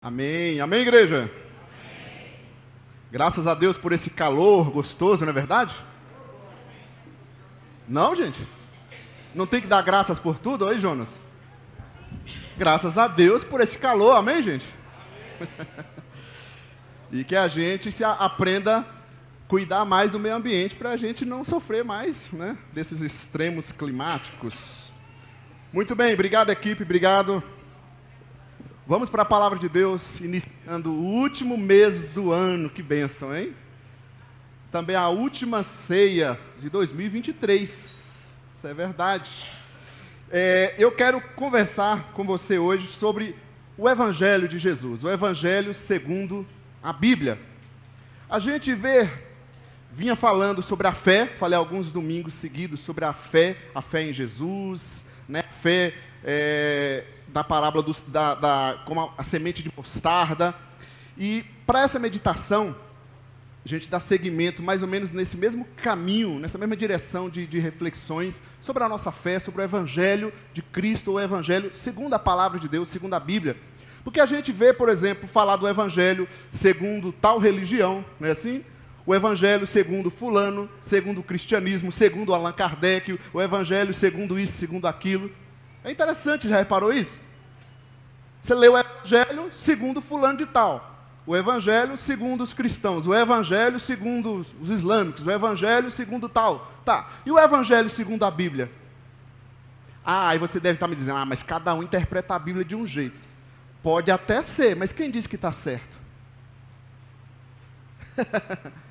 Amém, amém, igreja? Amém. Graças a Deus por esse calor gostoso, não é verdade? Não, gente? Não tem que dar graças por tudo, aí, Jonas? Graças a Deus por esse calor, amém, gente? Amém. E que a gente aprenda a cuidar mais do meio ambiente para a gente não sofrer mais, né, desses extremos climáticos. Muito bem, obrigado, equipe, obrigado. Vamos para a palavra de Deus, iniciando o último mês do ano. Que bênção, hein? Também a última ceia de 2023. Isso é verdade. Eu quero conversar com você hoje sobre o Evangelho de Jesus, o Evangelho segundo a Bíblia. A gente vinha falando sobre a fé, falei alguns domingos seguidos sobre a fé em Jesus, né? A fé da parábola como a semente de mostarda. E para essa meditação, a gente dá seguimento mais ou menos nesse mesmo caminho, nessa mesma direção de reflexões sobre a nossa fé, sobre o Evangelho de Cristo, o Evangelho segundo a palavra de Deus, segundo a Bíblia. Porque a gente vê, por exemplo, falar do Evangelho segundo tal religião, não é assim? O Evangelho segundo fulano, segundo o cristianismo, segundo Allan Kardec, o Evangelho segundo isso, segundo aquilo. É interessante, já reparou isso? Você lê o Evangelho segundo fulano de tal, o Evangelho segundo os cristãos, o Evangelho segundo os islâmicos, o Evangelho segundo tal, tá. E o Evangelho segundo a Bíblia? Aí você deve estar me dizendo, mas cada um interpreta a Bíblia de um jeito. Pode até ser, mas quem disse que está certo?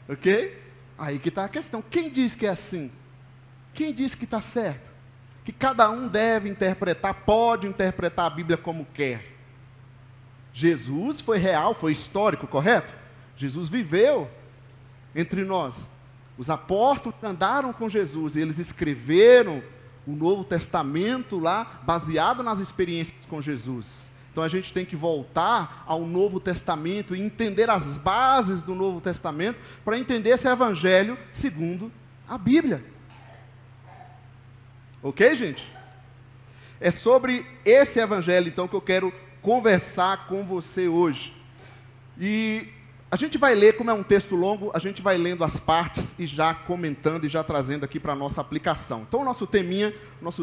Ok? Aí que está a questão. Quem diz que é assim? Quem diz que está certo? Que cada um deve interpretar, pode interpretar a Bíblia como quer. Jesus foi real, foi histórico, correto? Jesus viveu entre nós. Os apóstolos andaram com Jesus, e eles escreveram o Novo Testamento lá, baseado nas experiências com Jesus. Então a gente tem que voltar ao Novo Testamento e entender as bases do Novo Testamento para entender esse Evangelho segundo a Bíblia. Ok, gente? É sobre esse Evangelho, então, que eu quero conversar com você hoje. E a gente vai ler, como é um texto longo, a gente vai lendo as partes e já comentando e já trazendo aqui para a nossa aplicação. Então, o nosso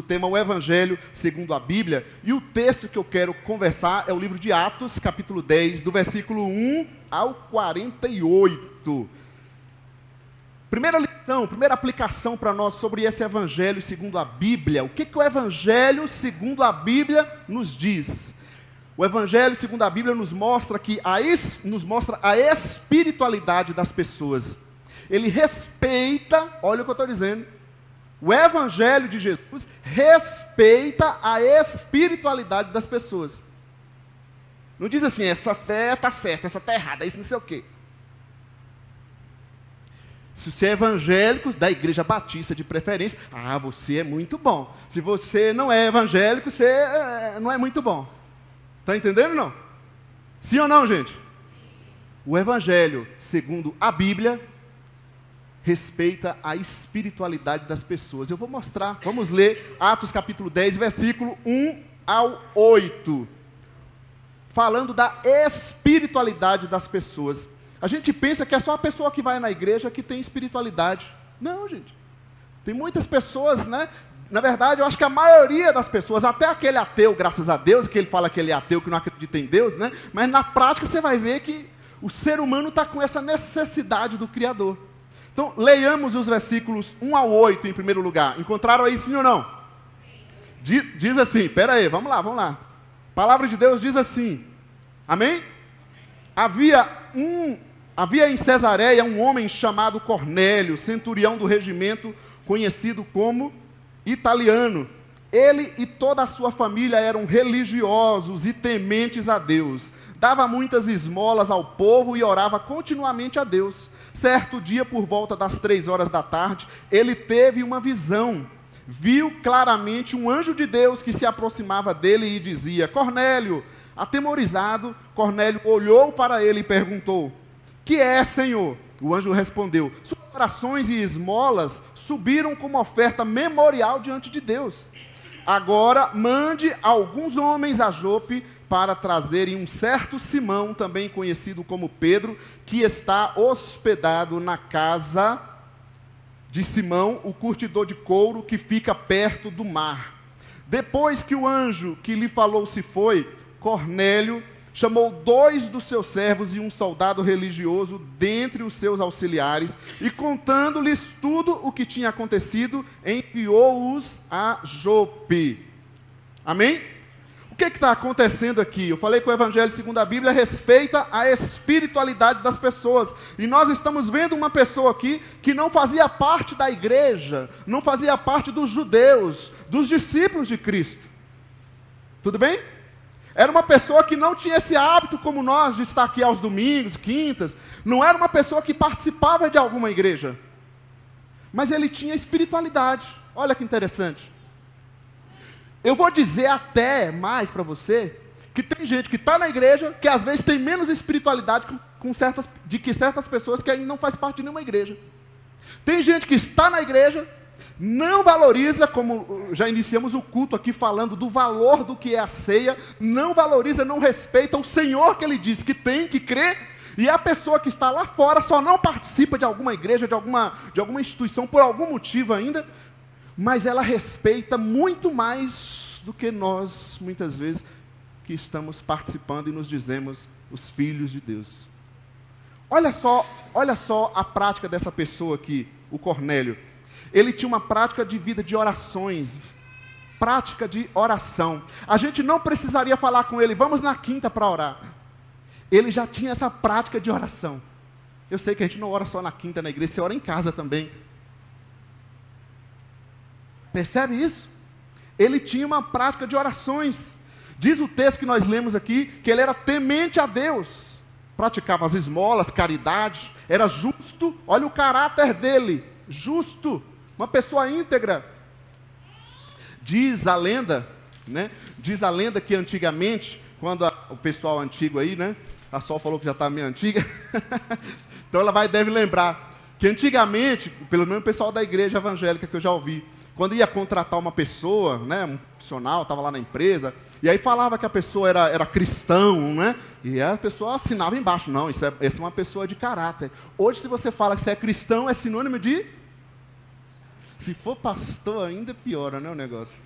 tema é o Evangelho segundo a Bíblia. E o texto que eu quero conversar é o livro de Atos, capítulo 10, do versículo 1 ao 48. Primeira lição, primeira aplicação para nós sobre esse Evangelho segundo a Bíblia. O que o Evangelho segundo a Bíblia nos diz? O Evangelho segundo a Bíblia nos mostra a espiritualidade das pessoas. Ele respeita, olha o que eu estou dizendo, o Evangelho de Jesus respeita a espiritualidade das pessoas. Não diz assim, essa fé está certa, essa está errada, isso não sei o quê. Se você é evangélico, da Igreja Batista de preferência, você é muito bom. Se você não é evangélico, você não é muito bom. Está entendendo, não? Sim ou não, gente? O Evangelho, segundo a Bíblia, respeita a espiritualidade das pessoas. Eu vou mostrar, vamos ler Atos capítulo 10, versículo 1 ao 8. Falando da espiritualidade das pessoas. A gente pensa que é só a pessoa que vai na igreja que tem espiritualidade. Não, gente. Tem muitas pessoas, né? Na verdade, eu acho que a maioria das pessoas, até aquele ateu, graças a Deus, que ele fala que ele é ateu, que não acredita em Deus, né? Mas na prática você vai ver que o ser humano está com essa necessidade do Criador. Então, leiamos os versículos 1 ao 8 em primeiro lugar. Encontraram aí sim ou não? Diz assim, aí, vamos lá. A palavra de Deus diz assim, amém? Havia em Cesareia um homem chamado Cornélio, centurião do regimento, conhecido como Italiano. Ele e toda a sua família eram religiosos e tementes a Deus. Dava muitas esmolas ao povo e orava continuamente a Deus. Certo dia, por volta das 3 horas da tarde, ele teve uma visão. Viu claramente um anjo de Deus que se aproximava dele e dizia, Cornélio. Atemorizado, Cornélio olhou para ele e perguntou, que é, Senhor? O anjo respondeu, suas orações e esmolas subiram como oferta memorial diante de Deus. agora mande alguns homens a Jope para trazerem um certo Simão, também conhecido como Pedro, que está hospedado na casa de Simão, o curtidor de couro, que fica perto do mar. Depois que o anjo que lhe falou se foi, Cornélio chamou 2 dos seus servos e um soldado religioso dentre os seus auxiliares, e contando-lhes tudo o que tinha acontecido, enviou-os a Jope. Amém? O que está acontecendo aqui? Eu falei que o Evangelho segundo a Bíblia respeita a espiritualidade das pessoas, e nós estamos vendo uma pessoa aqui que não fazia parte da igreja, não fazia parte dos judeus, dos discípulos de Cristo. Tudo bem? Era uma pessoa que não tinha esse hábito como nós, de estar aqui aos domingos, quintas. Não era uma pessoa que participava de alguma igreja. Mas ele tinha espiritualidade. Olha que interessante. Eu vou dizer até mais para você, que tem gente que está na igreja, que às vezes tem menos espiritualidade que certas pessoas que ainda não faz parte de nenhuma igreja. Tem gente que está na igreja, não valoriza, como já iniciamos o culto aqui falando do valor do que é a ceia, não valoriza, não respeita o Senhor que Ele diz que tem que crer, e a pessoa que está lá fora só não participa de alguma igreja, de alguma instituição, por algum motivo ainda, mas ela respeita muito mais do que nós, muitas vezes, que estamos participando e nos dizemos os filhos de Deus. Olha só a prática dessa pessoa aqui, o Cornélio. Ele tinha uma prática de vida de orações, prática de oração. A gente não precisaria falar com ele, vamos na quinta para orar. Ele já tinha essa prática de oração. Eu sei que a gente não ora só na quinta na igreja, você ora em casa também. Percebe isso? Ele tinha uma prática de orações. Diz o texto que nós lemos aqui, que ele era temente a Deus. Praticava as esmolas, caridade, era justo, olha o caráter dele, justo, uma pessoa íntegra. Diz a lenda, né? Diz a lenda que antigamente, quando o pessoal antigo aí, né? A Sol falou que já está meio antiga, então ela deve lembrar, que antigamente, pelo menos o pessoal da igreja evangélica que eu já ouvi, quando ia contratar uma pessoa, né, um profissional, estava lá na empresa, e aí falava que a pessoa era cristão, né, e a pessoa assinava embaixo, não, essa é uma pessoa de caráter. Hoje, se você fala que você é cristão, é sinônimo de... Se for pastor, ainda piora, né, o negócio.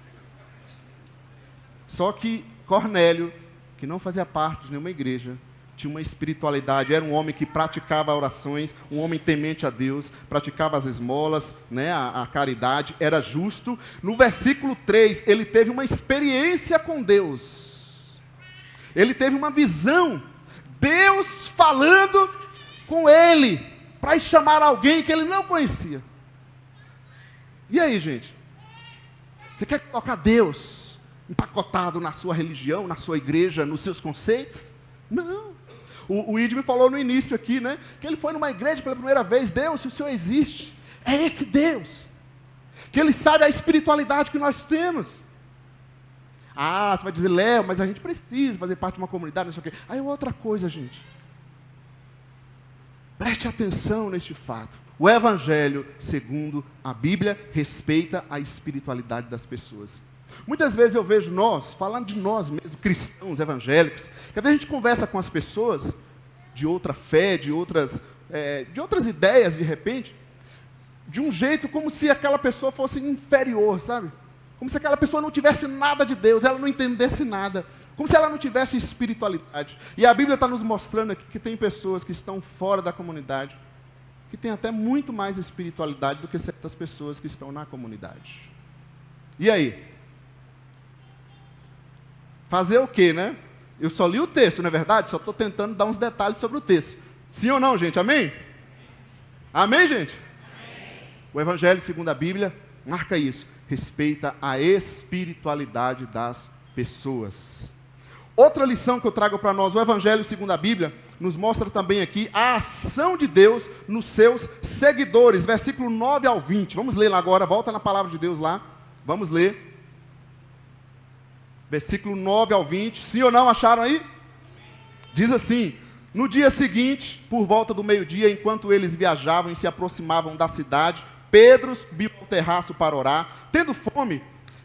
Só que Cornélio, que não fazia parte de nenhuma igreja, tinha uma espiritualidade, era um homem que praticava orações, um homem temente a Deus, praticava as esmolas, né, a caridade, era justo. No versículo 3, ele teve uma experiência com Deus. Ele teve uma visão, Deus falando com ele, para chamar alguém que ele não conhecia. E aí, gente? Você quer colocar Deus empacotado na sua religião, na sua igreja, nos seus conceitos? Não. O Id me falou no início aqui, né? Que ele foi numa igreja pela primeira vez. Deus, se o Senhor existe, é esse Deus. Que Ele sabe a espiritualidade que nós temos. Ah, você vai dizer, Léo, mas a gente precisa fazer parte de uma comunidade, não sei o quê. Aí é outra coisa, gente. Preste atenção neste fato. O Evangelho, segundo a Bíblia, respeita a espiritualidade das pessoas. Muitas vezes eu vejo nós, falando de nós mesmos, cristãos, evangélicos, que às vezes a gente conversa com as pessoas de outra fé, de outras ideias, de repente, de um jeito como se aquela pessoa fosse inferior, sabe? Como se aquela pessoa não tivesse nada de Deus, ela não entendesse nada, como se ela não tivesse espiritualidade. E a Bíblia está nos mostrando aqui que tem pessoas que estão fora da comunidade, que têm até muito mais espiritualidade do que certas pessoas que estão na comunidade. E aí? Fazer o quê, né? Eu só li o texto, não é verdade? Só estou tentando dar uns detalhes sobre o texto. Sim ou não, gente? Amém? Amém, gente? Amém. O Evangelho, segundo a Bíblia, marca isso. Respeita a espiritualidade das pessoas. Outra lição que eu trago para nós, o Evangelho, segundo a Bíblia, nos mostra também aqui a ação de Deus nos seus seguidores. Versículo 9 ao 20. Vamos ler lá agora, volta na palavra de Deus lá. Vamos ler. Versículo 9 ao 20, sim ou não, acharam aí? Diz assim: no dia seguinte, por volta do meio-dia, enquanto eles viajavam e se aproximavam da cidade, Pedro subiu ao terraço para orar. Tendo fome,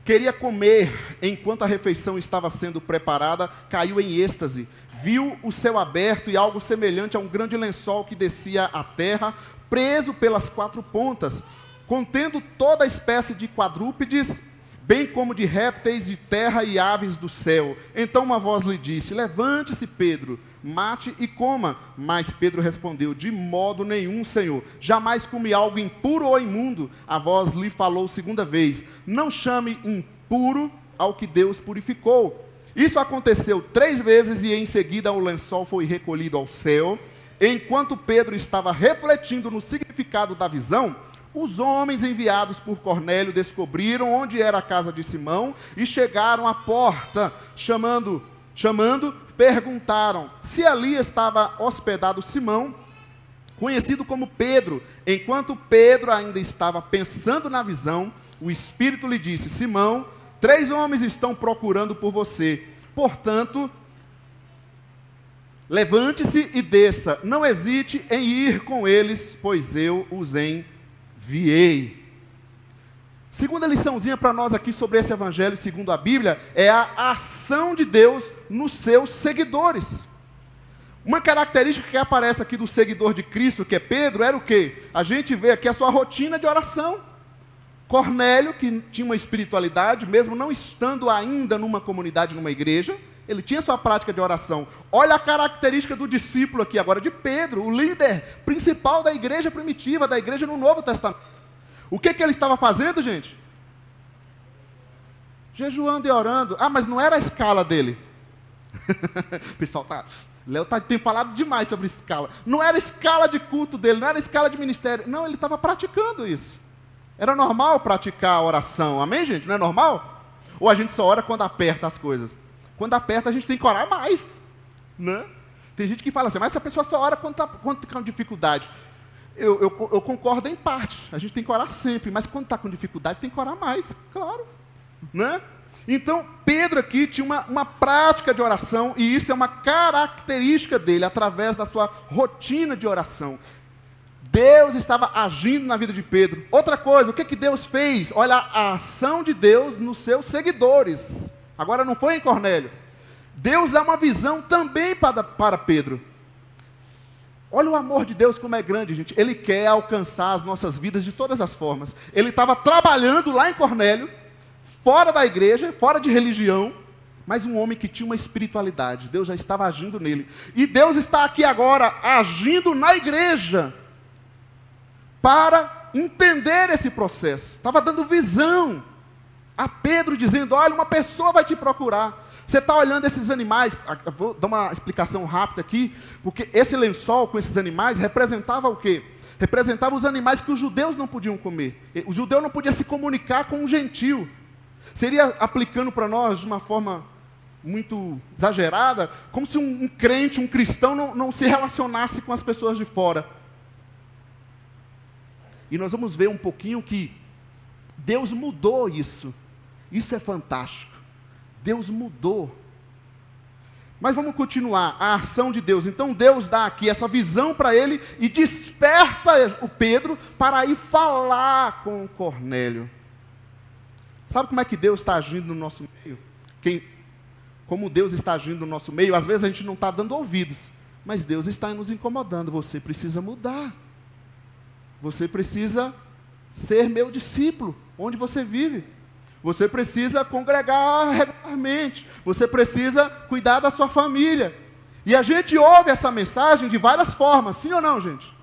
Queria comer. Enquanto a refeição estava sendo preparada, caiu em êxtase. Viu o céu aberto e algo semelhante a um grande lençol que descia à terra, preso pelas 4 pontas, contendo toda a espécie de quadrúpedes, bem como de répteis de terra e aves do céu. Então uma voz lhe disse: levante-se, Pedro, mate e coma. Mas Pedro respondeu: de modo nenhum, Senhor, jamais comi algo impuro ou imundo. A voz lhe falou segunda vez: não chame impuro ao que Deus purificou. Isso aconteceu 3 vezes e em seguida o lençol foi recolhido ao céu. Enquanto Pedro estava refletindo no significado da visão, os homens enviados por Cornélio descobriram onde era a casa de Simão e chegaram à porta, chamando, perguntaram se ali estava hospedado Simão, conhecido como Pedro. Enquanto Pedro ainda estava pensando na visão, o Espírito lhe disse: Simão, 3 homens estão procurando por você. Portanto, levante-se e desça. Não hesite em ir com eles, pois eu os enviei. Segunda liçãozinha para nós aqui sobre esse evangelho segundo a Bíblia é a ação de Deus nos seus seguidores. Uma característica que aparece aqui do seguidor de Cristo, que é Pedro, era o quê? A gente vê aqui a sua rotina de oração. Cornélio, que tinha uma espiritualidade, mesmo não estando ainda numa comunidade, numa igreja, ele tinha sua prática de oração. Olha a característica do discípulo aqui agora, de Pedro, o líder principal da igreja primitiva, da igreja no Novo Testamento. O que ele estava fazendo, gente? Jejuando e orando. Ah, mas não era a escala dele. Pessoal, Léo tem falado demais sobre escala. Não era a escala de culto dele, não era a escala de ministério. Não, ele estava praticando isso. Era normal praticar a oração, amém, gente? Não é normal? Ou a gente só ora quando aperta as coisas? Quando aperta, a gente tem que orar mais, né? Tem gente que fala assim, mas essa pessoa só ora quando está com dificuldade. Eu concordo em parte, a gente tem que orar sempre, mas quando está com dificuldade, tem que orar mais, claro, né? Então, Pedro aqui tinha uma prática de oração, e isso é uma característica dele, através da sua rotina de oração. Deus estava agindo na vida de Pedro. Outra coisa, o que Deus fez? Olha a ação de Deus nos seus seguidores. Agora não foi em Cornélio. Deus dá uma visão também para Pedro. Olha o amor de Deus como é grande, gente. Ele quer alcançar as nossas vidas de todas as formas. Ele estava trabalhando lá em Cornélio, fora da igreja, fora de religião, mas um homem que tinha uma espiritualidade. Deus já estava agindo nele. E Deus está aqui agora, agindo na igreja, para entender esse processo. Estava dando visão a Pedro, dizendo: olha, uma pessoa vai te procurar. Você está olhando esses animais. Eu vou dar uma explicação rápida aqui, porque esse lençol com esses animais representava o quê? Representava os animais que os judeus não podiam comer. O judeu não podia se comunicar com um gentil. Seria, aplicando para nós de uma forma muito exagerada, como se um crente, um cristão não se relacionasse com as pessoas de fora. E nós vamos ver um pouquinho que Deus mudou isso. Isso é fantástico. Deus mudou. Mas vamos continuar a ação de Deus. Então Deus dá aqui essa visão para ele e desperta o Pedro para ir falar com o Cornélio. Sabe como é que Deus está agindo no nosso meio? Como Deus está agindo no nosso meio, às vezes a gente não está dando ouvidos, mas Deus está nos incomodando. Você precisa mudar. Você precisa ser meu discípulo, onde você vive. Você precisa congregar regularmente. Você precisa cuidar da sua família. E a gente ouve essa mensagem de várias formas, sim ou não, gente?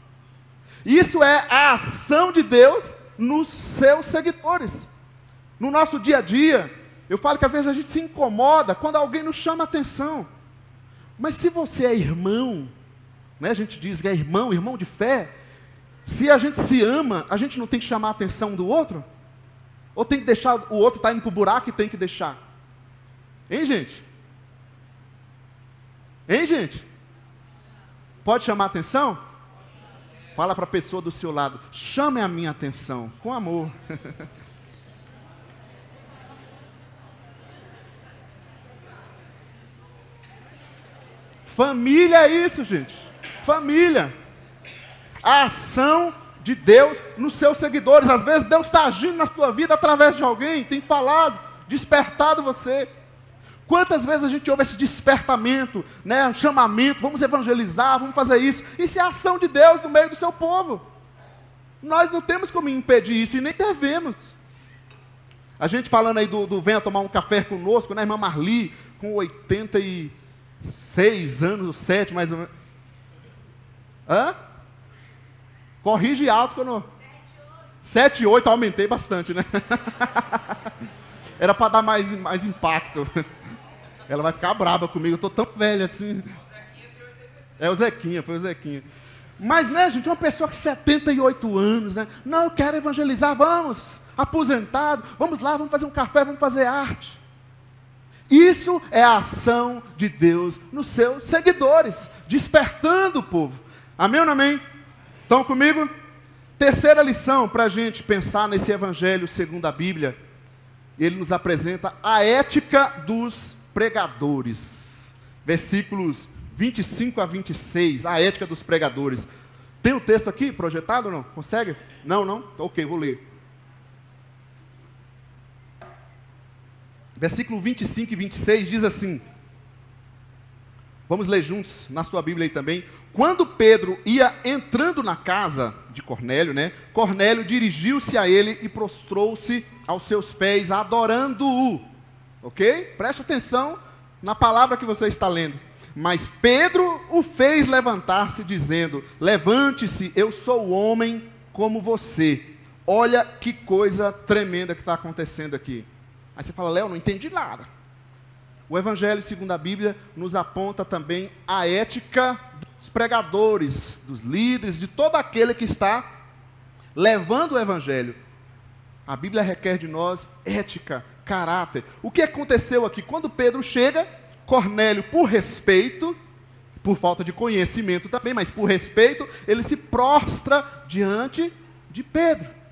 Isso é a ação de Deus nos seus seguidores. No nosso dia a dia, eu falo que às vezes a gente se incomoda quando alguém nos chama a atenção. Mas se você é irmão, né, a gente diz que é irmão de fé, se a gente se ama, a gente não tem que chamar a atenção do outro? Ou tem que deixar o outro estar indo para o buraco e tem que deixar? Hein, gente? Hein, gente? Pode chamar a atenção? Fala para a pessoa do seu lado: chame a minha atenção, com amor. Família é isso, gente. Família. A ação de Deus nos seus seguidores. Às vezes Deus está agindo na sua vida através de alguém, tem falado. despertado você. Quantas vezes a gente ouve esse despertamento, né, um chamamento, vamos evangelizar, vamos fazer isso. Isso é a ação de Deus no meio do seu povo. Nós não temos como impedir isso e nem devemos. A gente falando aí do venha tomar um café conosco, né, irmã Marli, com 86 anos, 7 mais ou menos. Hã? Corrige alto quando... 7, 8, aumentei bastante, né? Era para dar mais impacto. Ela vai ficar braba comigo, eu estou tão velho assim. É o Zequinha, foi o Zequinha. Mas, né, gente, uma pessoa com 78 anos, né? Não, eu quero evangelizar, vamos, aposentado, vamos lá, vamos fazer um café, vamos fazer arte. Isso é a ação de Deus nos seus seguidores, despertando o povo. Amém ou não amém? Estão comigo? Terceira lição para a gente pensar nesse evangelho segundo a Bíblia. Ele nos apresenta a ética dos pregadores. Versículos 25 a 26, a ética dos pregadores. Tem o texto aqui projetado ou não? Consegue? Não? Ok, vou ler. Versículo 25 e 26 diz assim, vamos ler juntos, na sua Bíblia aí também. Quando Pedro ia entrando na casa de Cornélio, né? Cornélio dirigiu-se a ele e prostrou-se aos seus pés, adorando-o. Ok? Preste atenção na palavra que você está lendo. Mas Pedro o fez levantar-se, dizendo, levante-se, eu sou homem como você. Olha que coisa tremenda que está acontecendo aqui. Aí você fala, Léo, não entendi nada. O Evangelho, segundo a Bíblia, nos aponta também a ética dos pregadores, dos líderes, de todo aquele que está levando o Evangelho. A Bíblia requer de nós ética, caráter. O que aconteceu aqui? Quando Pedro chega, Cornélio, por respeito, por falta de conhecimento também, mas por respeito, ele se prostra diante de Pedro.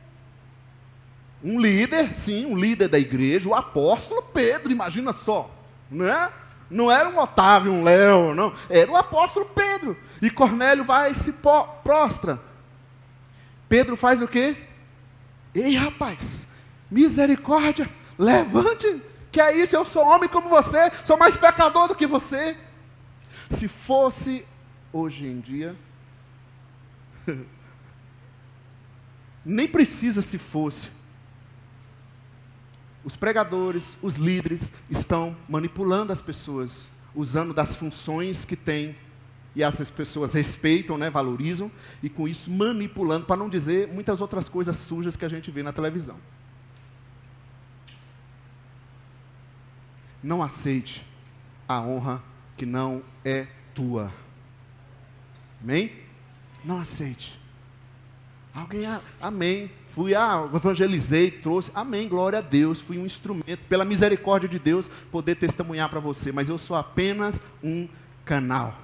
Um líder, sim, um líder da igreja, o apóstolo Pedro, imagina só, né? Não era um Otávio, um Léo, não, era o apóstolo Pedro. E Cornélio vai e se prostra. Pedro faz o quê? Ei, rapaz, misericórdia, levante, que é isso, eu sou homem como você, sou mais pecador do que você. Se fosse hoje em dia, nem precisa se fosse. Os pregadores, os líderes estão manipulando as pessoas, usando das funções que têm, e essas pessoas respeitam, né, valorizam, e com isso manipulando, para não dizer muitas outras coisas sujas que a gente vê na televisão. Não aceite a honra que não é tua. Amém? Não aceite. Alguém, amém. Fui, evangelizei, trouxe, amém, glória a Deus, fui um instrumento, pela misericórdia de Deus, poder testemunhar para você, mas eu sou apenas um canal.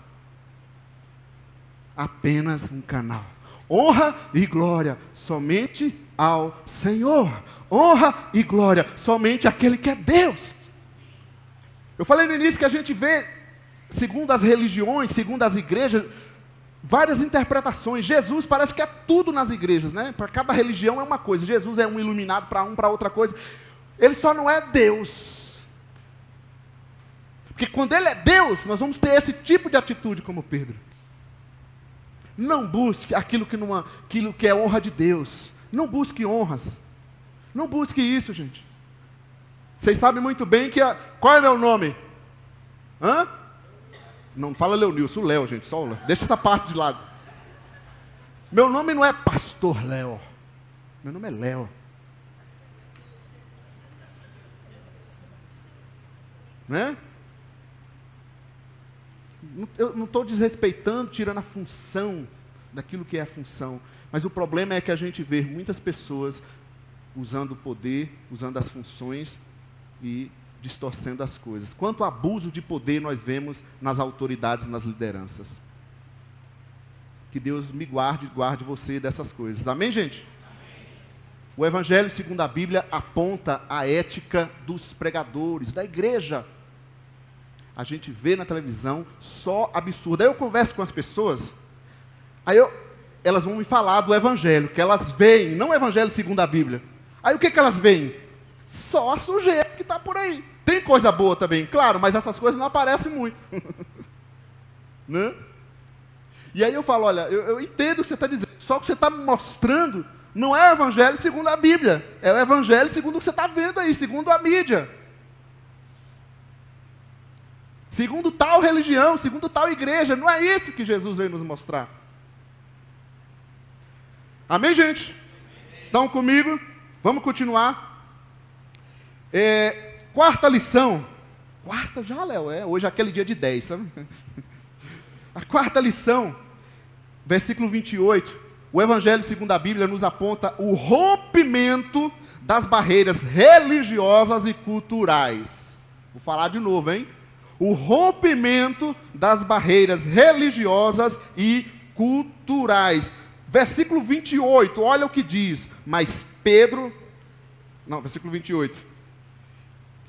Apenas um canal. Honra e glória somente ao Senhor. Honra e glória somente àquele que é Deus. Eu falei no início que a gente vê, segundo as religiões, segundo as igrejas, várias interpretações. Jesus parece que é tudo nas igrejas, né? Para cada religião é uma coisa. Jesus é um iluminado para outra coisa. Ele só não é Deus. Porque quando Ele é Deus, nós vamos ter esse tipo de atitude como Pedro. Não busque aquilo que é honra de Deus. Não busque honras. Não busque isso, gente. Vocês sabem muito bem que... Qual é meu nome? Hã? Não fala Leonilson, o Léo, gente, só o Léo. Deixa essa parte de lado. Meu nome não é Pastor Léo. Meu nome é Léo. Né? Eu não estou desrespeitando, tirando a função daquilo que é a função. Mas o problema é que a gente vê muitas pessoas usando o poder, usando as funções e distorcendo as coisas. Quanto abuso de poder nós vemos nas autoridades, nas lideranças. Que Deus me guarde você dessas coisas. Amém, gente? Amém. O Evangelho, segundo a Bíblia, aponta a ética dos pregadores, da igreja. A gente vê na televisão só absurdo. Aí eu converso com as pessoas, elas vão me falar do Evangelho, que elas veem, não o Evangelho segundo a Bíblia. Aí o que elas veem? Só a sujeira que está por aí. Tem coisa boa também, claro, mas essas coisas não aparecem muito. Né? E aí eu falo, olha, eu entendo o que você está dizendo, só que você está me mostrando, não é o evangelho segundo a Bíblia, é o evangelho segundo o que você está vendo aí, segundo a mídia. Segundo tal religião, segundo tal igreja, não é isso que Jesus veio nos mostrar. Amém, gente? Estão comigo? Vamos continuar. Quarta lição. Quarta já, Léo, hoje é aquele dia de 10, sabe? A quarta lição, versículo 28. O Evangelho segundo a Bíblia nos aponta o rompimento das barreiras religiosas e culturais. Vou falar de novo, hein? O rompimento das barreiras religiosas e culturais. Versículo 28, olha o que diz. Versículo 28.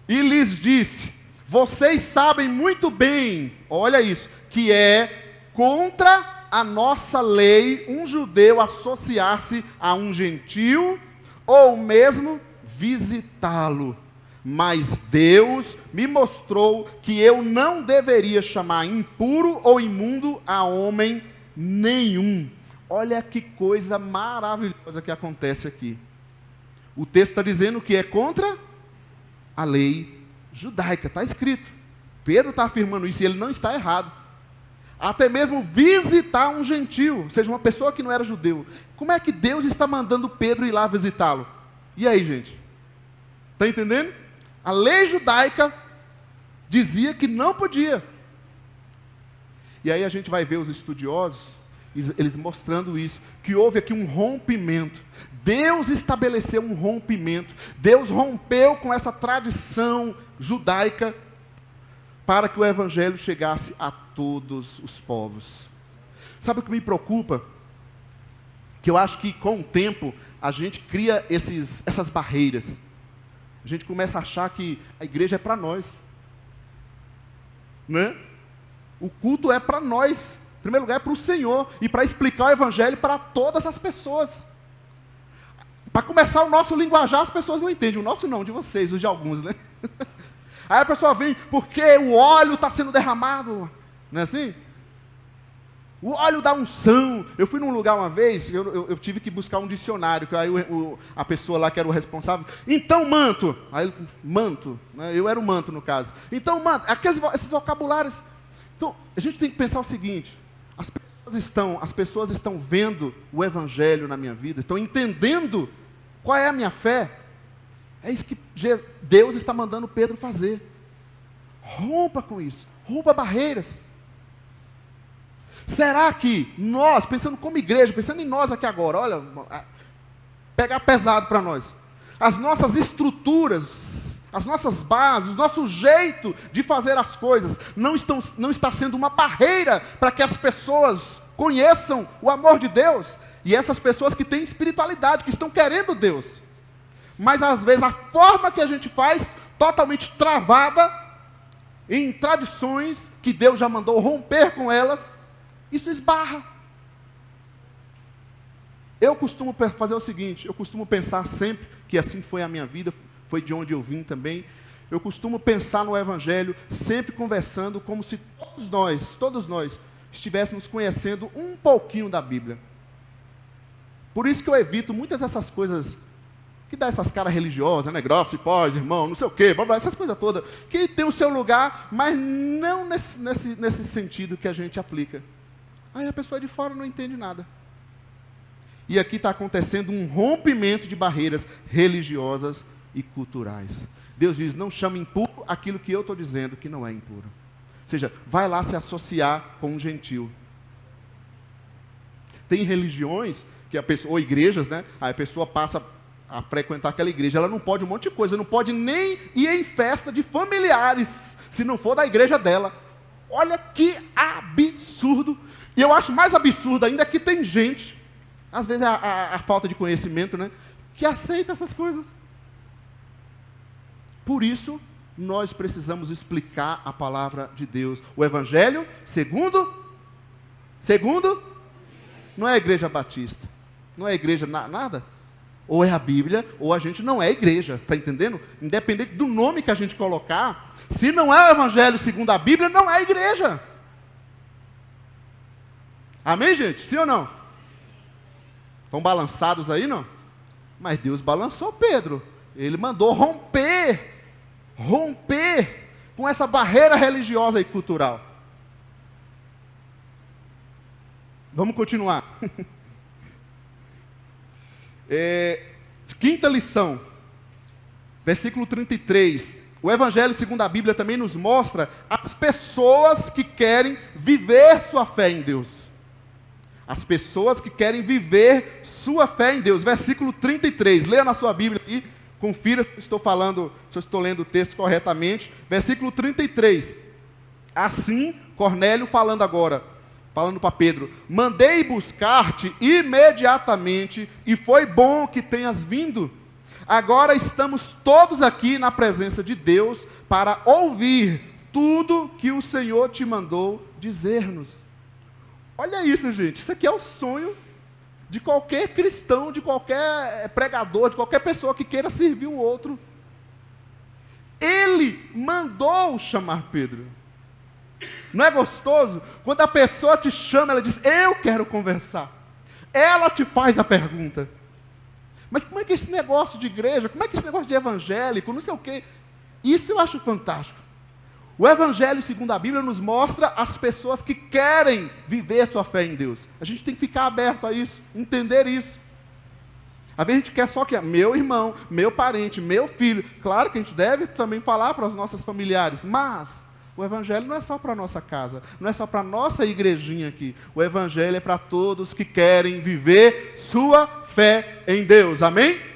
E lhes disse: vocês sabem muito bem, olha isso, que é contra a nossa lei um judeu associar-se a um gentil ou mesmo visitá-lo. Mas Deus me mostrou que eu não deveria chamar impuro ou imundo a homem nenhum. Olha que coisa maravilhosa que acontece aqui. O texto está dizendo que é contra a lei judaica, está escrito. Pedro está afirmando isso e ele não está errado. Até mesmo visitar um gentil, ou seja, uma pessoa que não era judeu. Como é que Deus está mandando Pedro ir lá visitá-lo? E aí, gente? Está entendendo? A lei judaica dizia que não podia. E aí a gente vai ver os estudiosos, eles mostrando isso, que houve aqui um rompimento. Deus estabeleceu um rompimento. Deus rompeu com essa tradição judaica para que o evangelho chegasse a todos os povos. Sabe o que me preocupa? Que eu acho que com o tempo a gente cria essas barreiras. A gente começa a achar que a igreja é para nós, né? O culto é para nós, em primeiro lugar é para o Senhor, e para explicar o evangelho para todas as pessoas. Para começar o nosso linguajar, as pessoas não entendem, o nosso não, de vocês, os de alguns, né? Aí a pessoa vem, porque o óleo está sendo derramado, não é assim? O óleo da unção. Eu fui num lugar uma vez, eu tive que buscar um dicionário, que aí a pessoa lá que era o responsável, então manto, aí manto, né? Eu era o manto no caso, então manto, esses vocabulários. Então a gente tem que pensar o seguinte, as pessoas estão vendo o evangelho na minha vida, estão entendendo qual é a minha fé. É isso que Deus está mandando Pedro fazer. Rompa com isso, rompa barreiras. Será que nós, pensando como igreja, pensando em nós aqui agora, olha, pegar pesado para nós, as nossas estruturas, as nossas bases, o nosso jeito de fazer as coisas, não está sendo uma barreira para que as pessoas conheçam o amor de Deus, e essas pessoas que têm espiritualidade, que estão querendo Deus, mas às vezes a forma que a gente faz, totalmente travada, em tradições que Deus já mandou romper com elas, isso esbarra. Eu costumo fazer o seguinte, eu costumo pensar sempre, que assim foi a minha vida, foi de onde eu vim também, eu costumo pensar no evangelho, sempre conversando como se todos nós, estivéssemos conhecendo um pouquinho da Bíblia. Por isso que eu evito muitas dessas coisas, que dá essas caras religiosas, né, grosso e pós, irmão, não sei o quê, blá, blá, essas coisas todas, que tem o seu lugar, mas não nesse sentido que a gente aplica. Aí a pessoa de fora não entende nada. E aqui está acontecendo um rompimento de barreiras religiosas e culturais. Deus diz, não chame impuro aquilo que eu estou dizendo que não é impuro. Ou seja, vai lá se associar com um gentil. Tem religiões, ou igrejas, né? Aí a pessoa passa a frequentar aquela igreja, ela não pode um monte de coisa, não pode nem ir em festa de familiares, se não for da igreja dela. Olha que absurdo. E eu acho mais absurdo ainda que tem gente, às vezes a falta de conhecimento, né, que aceita essas coisas. Por isso, nós precisamos explicar a palavra de Deus. O evangelho, segundo, não é a igreja batista, não é a igreja nada. Ou é a Bíblia, ou a gente não é igreja, está entendendo? Independente do nome que a gente colocar, se não é o Evangelho segundo a Bíblia, não é igreja. Amém, gente? Sim ou não? Estão balançados aí, não? Mas Deus balançou Pedro. Ele mandou romper com essa barreira religiosa e cultural. Vamos continuar. Quinta lição, versículo 33. O Evangelho segundo a Bíblia também nos mostra as pessoas que querem viver sua fé em Deus. As pessoas que querem viver sua fé em Deus. Versículo 33. Leia na sua Bíblia e confira se eu estou lendo o texto corretamente. Versículo 33. Assim, Cornélio falando para Pedro: mandei buscar-te imediatamente, e foi bom que tenhas vindo. Agora estamos todos aqui na presença de Deus para ouvir tudo que o Senhor te mandou dizer-nos. Olha isso, gente. Isso aqui é o sonho de qualquer cristão, de qualquer pregador, de qualquer pessoa que queira servir o outro. Ele mandou chamar Pedro. Não é gostoso? Quando a pessoa te chama, ela diz: eu quero conversar. Ela te faz a pergunta: mas como é que é esse negócio de igreja? Como é que é esse negócio de evangélico? Não sei o quê. Isso eu acho fantástico. O Evangelho segundo a Bíblia nos mostra as pessoas que querem viver sua fé em Deus. A gente tem que ficar aberto a isso, entender isso. Às vezes a gente quer só que meu irmão, meu parente, meu filho. Claro que a gente deve também falar para os nossos familiares, mas o Evangelho não é só para a nossa casa, não é só para a nossa igrejinha aqui. O Evangelho é para todos que querem viver sua fé em Deus. Amém?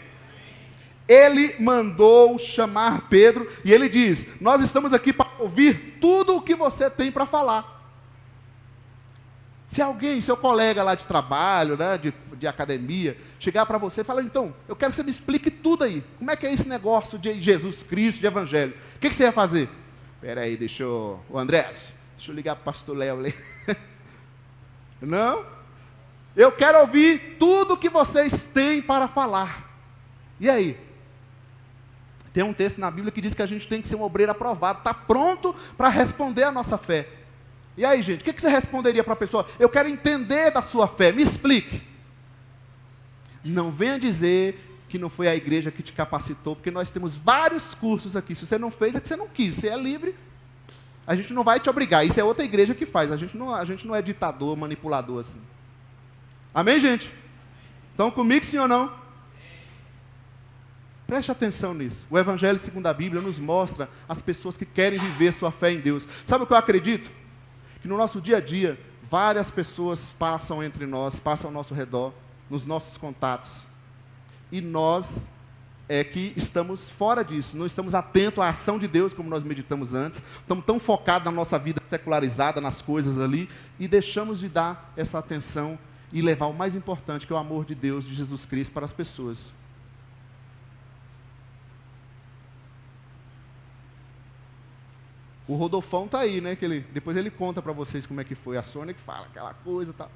Ele mandou chamar Pedro e ele diz: nós estamos aqui para ouvir tudo o que você tem para falar. Se alguém, seu colega lá de trabalho, né, de academia, chegar para você e falar: então, eu quero que você me explique tudo aí. Como é que é esse negócio de Jesus Cristo, de Evangelho? O que você ia fazer? Espera aí, o Andrés, deixa eu ligar para o pastor Léo ali. Não? Eu quero ouvir tudo o que vocês têm para falar. E aí? Tem um texto na Bíblia que diz que a gente tem que ser um obreiro aprovado, está pronto para responder a nossa fé. E aí, gente, o que você responderia para a pessoa? Eu quero entender da sua fé, me explique. Não venha dizer que não foi a igreja que te capacitou, porque nós temos vários cursos aqui. Se você não fez, é que você não quis, você é livre. A gente não vai te obrigar, isso é outra igreja que faz. A gente não é ditador, manipulador assim. Amém, gente? Estão comigo, sim ou não? Preste atenção nisso. O Evangelho segundo a Bíblia nos mostra as pessoas que querem viver sua fé em Deus. Sabe o que eu acredito? Que no nosso dia a dia, várias pessoas passam entre nós, passam ao nosso redor, nos nossos contatos. E nós é que estamos fora disso, não estamos atentos à ação de Deus, como nós meditamos antes. Estamos tão focados na nossa vida secularizada, nas coisas ali, e deixamos de dar essa atenção e levar o mais importante, que é o amor de Deus, de Jesus Cristo, para as pessoas. O Rodolfão está aí, né? Depois ele conta para vocês como é que foi. A Sônia que fala aquela coisa e tal.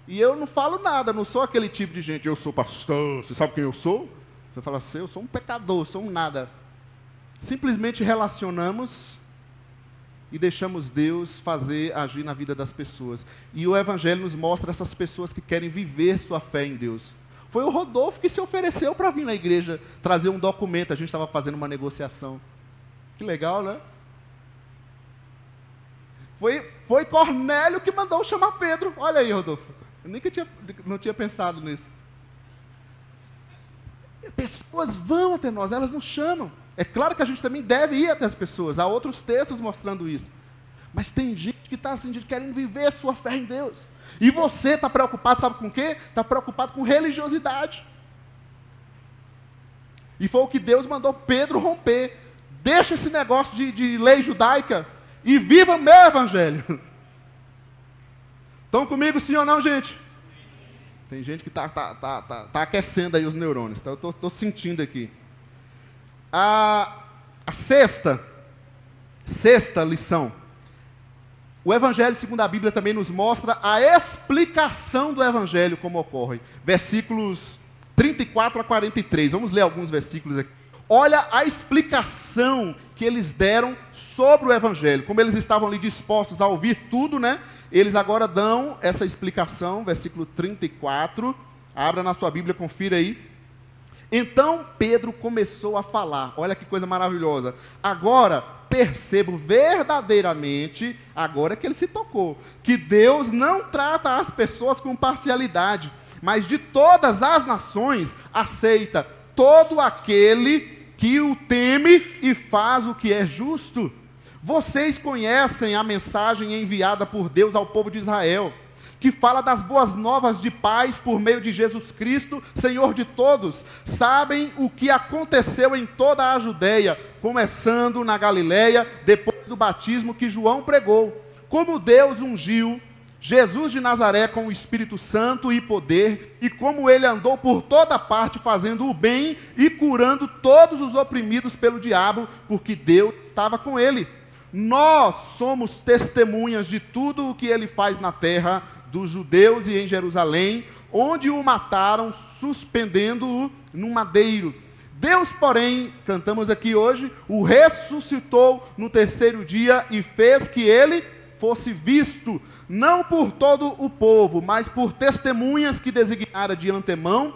E eu não falo nada, não sou aquele tipo de gente. Eu sou pastor, você sabe quem eu sou? Você fala assim: eu sou um pecador, sou um nada. Simplesmente relacionamos e deixamos Deus agir na vida das pessoas. E o Evangelho nos mostra essas pessoas que querem viver sua fé em Deus. Foi o Rodolfo que se ofereceu para vir na igreja trazer um documento. A gente estava fazendo uma negociação. Que legal, né? Foi Cornélio que mandou chamar Pedro. Olha aí, Rodolfo. Eu não tinha pensado nisso. Pessoas vão até nós, elas nos chamam. É claro que a gente também deve ir até as pessoas. Há outros textos mostrando isso. Mas tem gente que está assim, querendo viver a sua fé em Deus. E você está preocupado, sabe com o quê? Está preocupado com religiosidade. E foi o que Deus mandou Pedro romper. Deixa esse negócio de lei judaica e viva o meu Evangelho. Estão comigo, sim ou não, gente? Tem gente que está aquecendo aí os neurônios. Tá? Eu estou sentindo aqui. A sexta lição. O Evangelho segundo a Bíblia também nos mostra a explicação do Evangelho como ocorre. Versículos 34 a 43. Vamos ler alguns versículos aqui. Olha a explicação que eles deram sobre o Evangelho. Como eles estavam ali dispostos a ouvir tudo, né? Eles agora dão essa explicação, versículo 34. Abra na sua Bíblia, confira aí. Então Pedro começou a falar. Olha que coisa maravilhosa. Agora percebo verdadeiramente, agora que ele se tocou, que Deus não trata as pessoas com parcialidade, mas de todas as nações aceita todo aquele que o teme e faz o que é justo. Vocês conhecem a mensagem enviada por Deus ao povo de Israel, que fala das boas novas de paz por meio de Jesus Cristo, Senhor de todos. Sabem o que aconteceu em toda a Judeia, começando na Galileia, depois do batismo que João pregou, como Deus ungiu Jesus de Nazaré com o Espírito Santo e poder, e como ele andou por toda parte fazendo o bem e curando todos os oprimidos pelo diabo, porque Deus estava com ele. Nós somos testemunhas de tudo o que ele faz na terra dos judeus e em Jerusalém, onde o mataram, suspendendo-o num madeiro. Deus, porém, cantamos aqui hoje, o ressuscitou no terceiro dia e fez que ele fosse visto, não por todo o povo, mas por testemunhas que designara de antemão,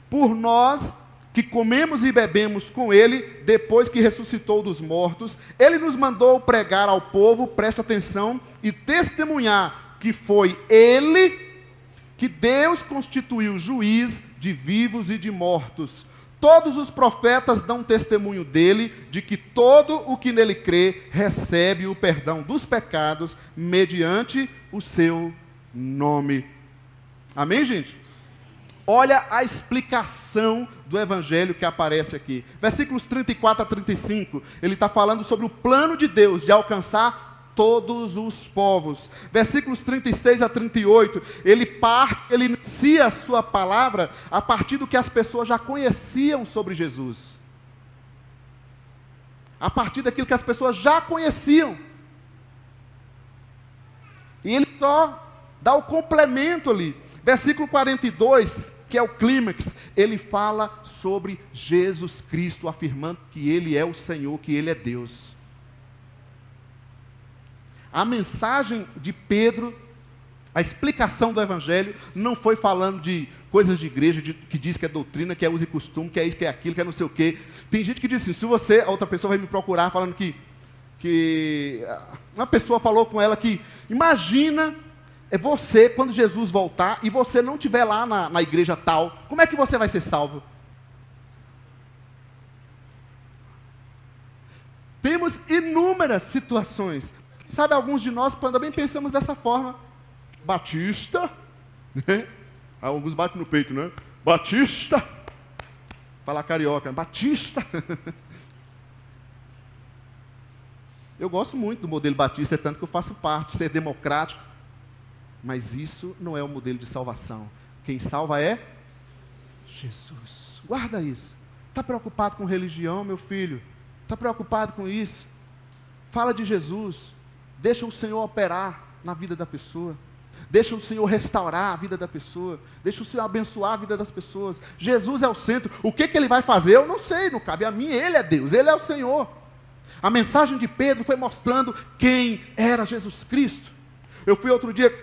por nós que comemos e bebemos com ele, depois que ressuscitou dos mortos. Ele nos mandou pregar ao povo, presta atenção, e testemunhar que foi ele, que Deus constituiu juiz de vivos e de mortos. Todos os profetas dão testemunho dele, de que todo o que nele crê recebe o perdão dos pecados, mediante o seu nome. Amém, gente? Olha a explicação do Evangelho que aparece aqui. Versículos 34 a 35, ele está falando sobre o plano de Deus de alcançar todos os povos. Versículos 36 a 38, ele inicia a sua palavra a partir do que as pessoas já conheciam sobre Jesus. A partir daquilo que as pessoas já conheciam. E ele só dá o complemento ali. Versículo 42, que é o clímax, ele fala sobre Jesus Cristo, afirmando que ele é o Senhor, que ele é Deus. A mensagem de Pedro, a explicação do Evangelho, não foi falando de coisas de igreja, que diz que é doutrina, que é uso e costume, que é isso, que é aquilo, que é não sei o quê. Tem gente que diz assim, se você, a outra pessoa vai me procurar falando que uma pessoa falou com ela que, imagina, você, quando Jesus voltar, e você não estiver lá na igreja tal, como é que você vai ser salvo? Temos inúmeras situações. Sabe, alguns de nós também pensamos dessa forma. Batista, né? Alguns batem no peito, né? Batista, fala carioca, Batista. Eu gosto muito do modelo batista, é tanto que eu faço parte, ser democrático. Mas isso não é o modelo de salvação. Quem salva é Jesus. Guarda isso. Está preocupado com religião, meu filho? Está preocupado com isso? Fala de Jesus. Deixa o Senhor operar na vida da pessoa. Deixa o Senhor restaurar a vida da pessoa. Deixa o Senhor abençoar a vida das pessoas. Jesus é o centro. O que Ele vai fazer, eu não sei. Não cabe a mim. Ele é Deus. Ele é o Senhor. A mensagem de Pedro foi mostrando quem era Jesus Cristo. Eu fui outro dia,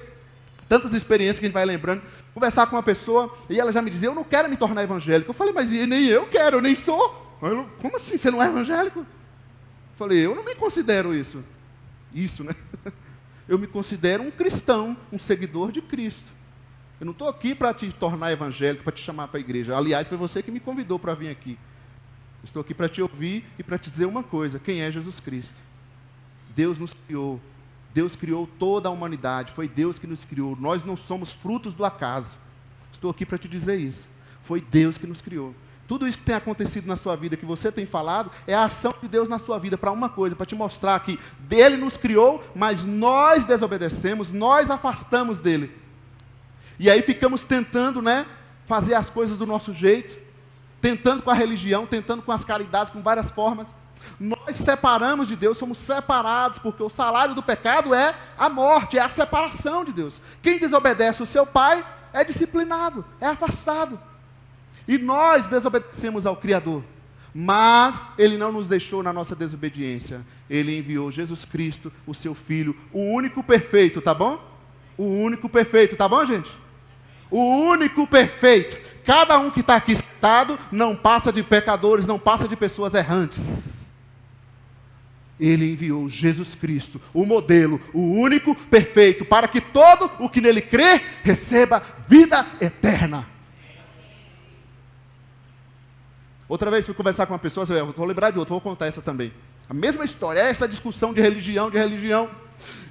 tantas experiências que a gente vai lembrando, conversar com uma pessoa, e ela já me dizia, eu não quero me tornar evangélico. Eu falei, mas nem eu quero, eu nem sou. Como assim, você não é evangélico? Eu falei, eu não me considero isso, né? Eu me considero um cristão, um seguidor de Cristo. Eu não estou aqui para te tornar evangélico, para te chamar para a igreja. Aliás, foi você que me convidou para vir aqui. Estou aqui para te ouvir e para te dizer uma coisa, quem é Jesus Cristo? Deus nos criou. Deus criou toda a humanidade, foi Deus que nos criou. Nós não somos frutos do acaso. Estou aqui para te dizer isso. Foi Deus que nos criou. Tudo isso que tem acontecido na sua vida, que você tem falado, é a ação de Deus na sua vida, para uma coisa, para te mostrar que Ele nos criou, mas nós desobedecemos, nós afastamos dEle. E aí ficamos tentando, fazer as coisas do nosso jeito, tentando com a religião, tentando com as caridades, com várias formas. Nós separamos de Deus, somos separados, porque o salário do pecado é a morte, é a separação de Deus. Quem desobedece o seu pai é disciplinado, é afastado. E nós desobedecemos ao Criador. Mas Ele não nos deixou na nossa desobediência. Ele enviou Jesus Cristo, o seu Filho, o único perfeito, tá bom? O único perfeito, tá bom, gente? O único perfeito. Cada um que está aqui sentado não passa de pecadores, não passa de pessoas errantes. Ele enviou Jesus Cristo, o modelo, o único perfeito, para que todo o que nele crê receba vida eterna. Outra vez fui conversar com uma pessoa, eu vou lembrar de outra, vou contar essa também. A mesma história, essa discussão de religião.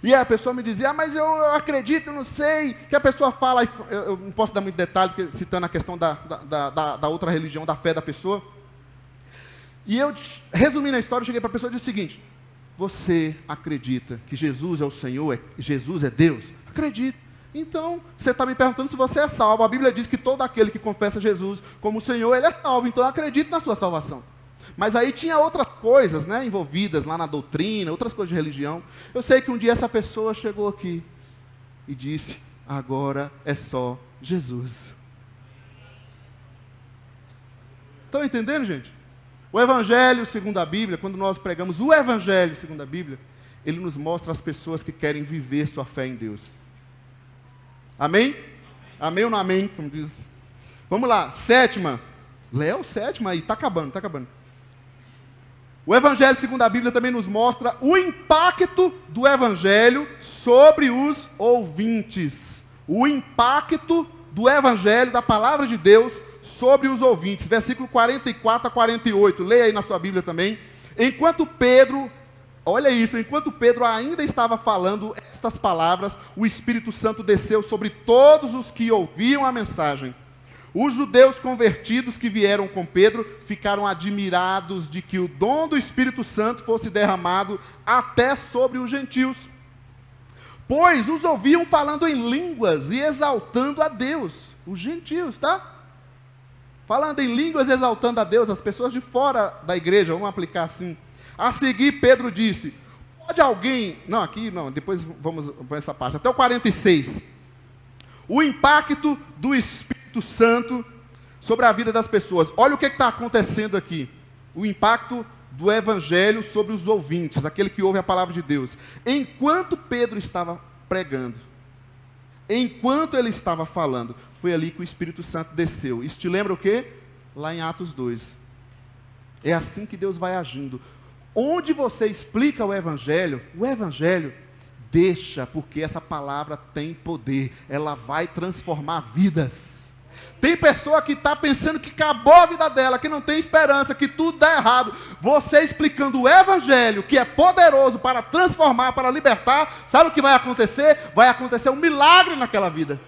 E a pessoa me dizia, mas eu acredito, eu não sei, que a pessoa fala, eu não posso dar muito detalhe, citando a questão da outra religião, da fé da pessoa. E eu, resumindo a história, eu cheguei para a pessoa e disse o seguinte: você acredita que Jesus é o Senhor, Jesus é Deus? Acredito. Então, você está me perguntando se você é salvo. A Bíblia diz que todo aquele que confessa Jesus como Senhor, ele é salvo. Então, eu acredito na sua salvação. Mas aí tinha outras coisas, né, envolvidas lá na doutrina, outras coisas de religião. Eu sei que um dia essa pessoa chegou aqui e disse: agora é só Jesus. Estão entendendo, gente? O Evangelho segundo a Bíblia, quando nós pregamos o Evangelho segundo a Bíblia, ele nos mostra as pessoas que querem viver sua fé em Deus. Amém? Amém ou não amém? Como diz. Vamos lá, sétima. Léo, sétima aí, está acabando. O Evangelho segundo a Bíblia também nos mostra o impacto do Evangelho sobre os ouvintes. O impacto do Evangelho, da palavra de Deus, sobre os ouvintes. Versículo 44 a 48. Leia aí na sua Bíblia também. Enquanto Pedro ainda estava falando estas palavras, o Espírito Santo desceu sobre todos os que ouviam a mensagem. Os judeus convertidos que vieram com Pedro ficaram admirados de que o dom do Espírito Santo fosse derramado até sobre os gentios, pois os ouviam falando em línguas e exaltando a Deus. Os gentios, tá? Falando em línguas e exaltando a Deus, as pessoas de fora da igreja, vamos aplicar assim. A seguir, Pedro disse: pode alguém... Não, aqui não, depois vamos para essa parte. Até o 46. O impacto do Espírito Santo sobre a vida das pessoas. Olha o que está acontecendo aqui. O impacto do Evangelho sobre os ouvintes, aquele que ouve a palavra de Deus. Enquanto Pedro estava pregando, enquanto ele estava falando, foi ali que o Espírito Santo desceu. Isso te lembra o quê? Lá em Atos 2. É assim que Deus vai agindo. Onde você explica o Evangelho deixa, porque essa palavra tem poder, ela vai transformar vidas. Tem pessoa que está pensando que acabou a vida dela, que não tem esperança, que tudo dá errado. Você explicando o Evangelho, que é poderoso para transformar, para libertar, sabe o que vai acontecer? Vai acontecer um milagre naquela vida.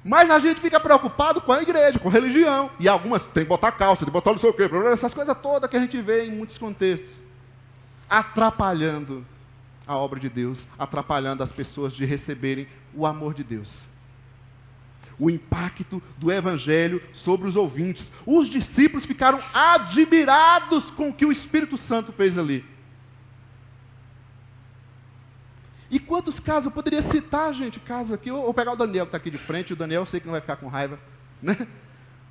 Mas a gente fica preocupado com a igreja, com a religião. E algumas tem que botar calça, tem que botar não sei o quê, essas coisas todas que a gente vê em muitos contextos. Atrapalhando a obra de Deus, atrapalhando as pessoas de receberem o amor de Deus. O impacto do Evangelho sobre os ouvintes. Os discípulos ficaram admirados com o que o Espírito Santo fez ali. E quantos casos eu poderia citar, gente? Casos aqui, eu vou pegar o Daniel que está aqui de frente. O Daniel, eu sei que não vai ficar com raiva, né?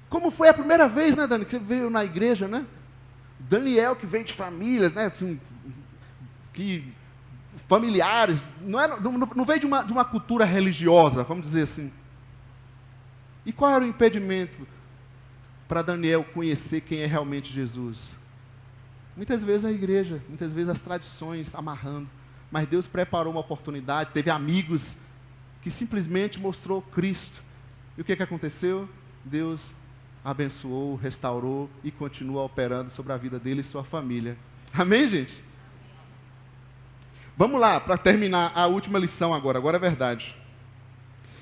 Como foi a primeira vez, né, Dani, que você veio na igreja, né? Daniel, que veio de famílias, né? Assim, que familiares, não veio de uma cultura religiosa, vamos dizer assim. E qual era o impedimento para Daniel conhecer quem é realmente Jesus? Muitas vezes a igreja, muitas vezes as tradições amarrando. Mas Deus preparou uma oportunidade, teve amigos que simplesmente mostrou Cristo. E o que aconteceu? Deus abençoou, restaurou e continua operando sobre a vida dele e sua família. Amém, gente? Vamos lá, para terminar a última lição agora é verdade.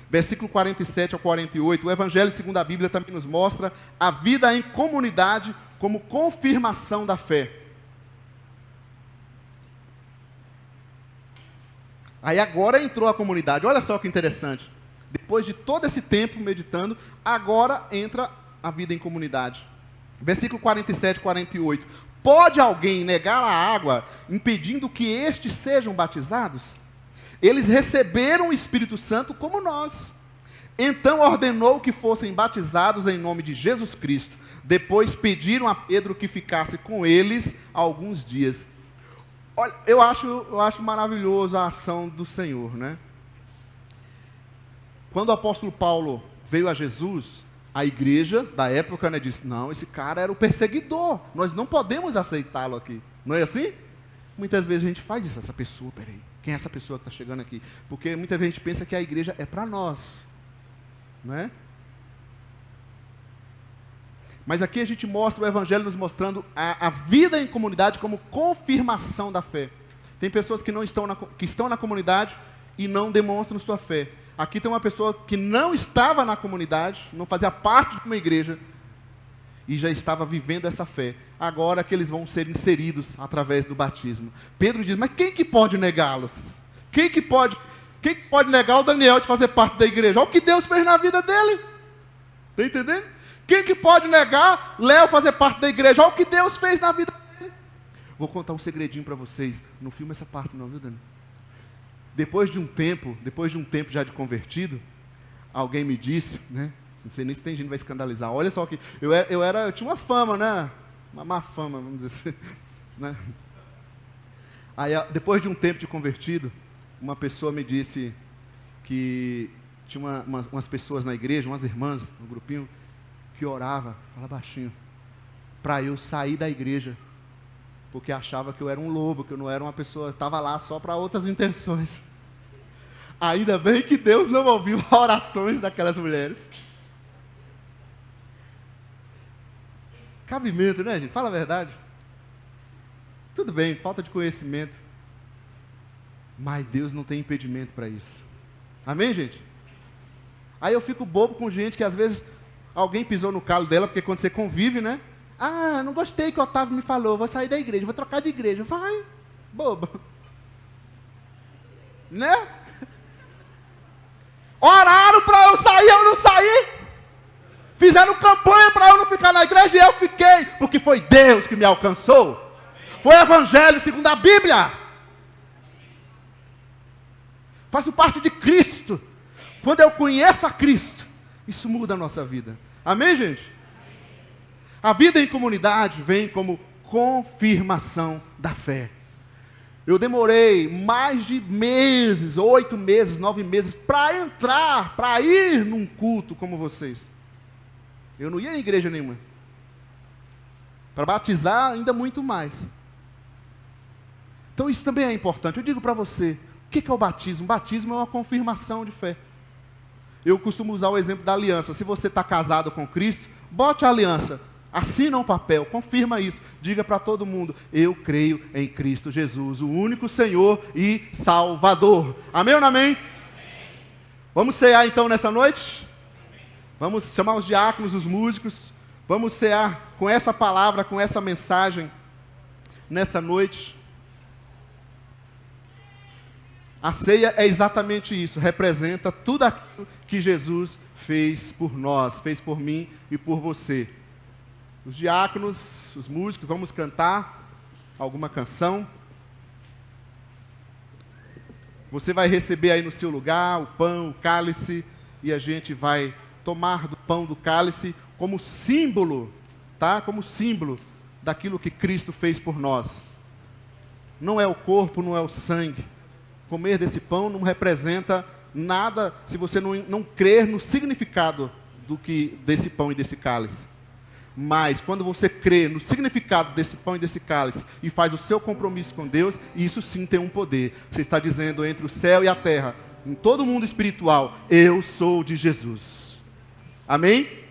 Versículo 47 ao 48, o Evangelho segundo a Bíblia também nos mostra a vida em comunidade como confirmação da fé. Aí agora entrou a comunidade, olha só que interessante. Depois de todo esse tempo meditando, agora entra a vida em comunidade. Versículo 47 e 48. Pode alguém negar a água, impedindo que estes sejam batizados? Eles receberam o Espírito Santo como nós. Então ordenou que fossem batizados em nome de Jesus Cristo. Depois pediram a Pedro que ficasse com eles alguns dias. Olha, eu acho maravilhoso a ação do Senhor, né? Quando o apóstolo Paulo veio a Jesus, a igreja da época, né, disse, não, esse cara era o perseguidor, nós não podemos aceitá-lo aqui. Não é assim? Muitas vezes a gente faz isso, essa pessoa, peraí, quem é essa pessoa que está chegando aqui? Porque muitas vezes a gente pensa que a igreja é para nós, não é? Mas aqui a gente mostra o Evangelho nos mostrando a vida em comunidade como confirmação da fé. Tem pessoas que estão na comunidade e não demonstram sua fé. Aqui tem uma pessoa que não estava na comunidade, não fazia parte de uma igreja, e já estava vivendo essa fé. Agora que eles vão ser inseridos através do batismo. Pedro diz, mas quem que pode negá-los? Quem que pode negar o Daniel de fazer parte da igreja? Olha o que Deus fez na vida dele. Está entendendo? Quem que pode negar Léo fazer parte da igreja? Olha o que Deus fez na vida dele. Vou contar um segredinho para vocês. Não filma essa parte não, viu, Daniel? Depois de um tempo já de convertido, alguém me disse, né? Não sei nem se tem gente que vai escandalizar. Olha só que eu tinha uma fama, né? Uma má fama, vamos dizer assim, né? Aí, depois de um tempo de convertido, uma pessoa me disse que tinha umas pessoas na igreja, umas irmãs, um grupinho, que orava, fala baixinho, para eu sair da igreja, porque achava que eu era um lobo, que eu não era uma pessoa, estava lá só para outras intenções. Ainda bem que Deus não ouviu as orações daquelas mulheres. Cabimento, né, gente? Fala a verdade. Tudo bem, falta de conhecimento. Mas Deus não tem impedimento para isso. Amém, gente? Aí eu fico bobo com gente que às vezes alguém pisou no calo dela, porque quando você convive, né? Ah, não gostei que o Otávio me falou, vou sair da igreja, vou trocar de igreja. Vai, boba. Né? Oraram para eu sair, eu não saí. Fizeram campanha para eu não ficar na igreja e eu fiquei, porque foi Deus que me alcançou. Foi o Evangelho segundo a Bíblia. Faço parte de Cristo. Quando eu conheço a Cristo, isso muda a nossa vida. Amém, gente? A vida em comunidade vem como confirmação da fé. Eu demorei mais de meses, 8 meses, 9 meses, para ir num culto como vocês. Eu não ia em igreja nenhuma. Para batizar, ainda muito mais. Então isso também é importante. Eu digo para você, o que é o batismo? O batismo é uma confirmação de fé. Eu costumo usar o exemplo da aliança. Se você está casado com Cristo, bote a aliança. Assina um papel, confirma isso. Diga para todo mundo, eu creio em Cristo Jesus, o único Senhor e Salvador. Amém ou não amém? Amém. Vamos cear então nessa noite? Vamos chamar os diáconos, os músicos. Vamos cear com essa palavra, com essa mensagem, nessa noite. A ceia é exatamente isso, representa tudo aquilo que Jesus fez por nós, fez por mim e por você. Os diáconos, os músicos, vamos cantar alguma canção. Você vai receber aí no seu lugar o pão, o cálice, e a gente vai tomar do pão, do cálice, como símbolo, tá? Como símbolo daquilo que Cristo fez por nós. Não é o corpo, não é o sangue. Comer desse pão não representa nada se você não crer no significado desse pão e desse cálice. Mas quando você crê no significado desse pão e desse cálice e faz o seu compromisso com Deus, isso sim tem um poder. Você está dizendo entre o céu e a terra, em todo o mundo espiritual, eu sou de Jesus. Amém?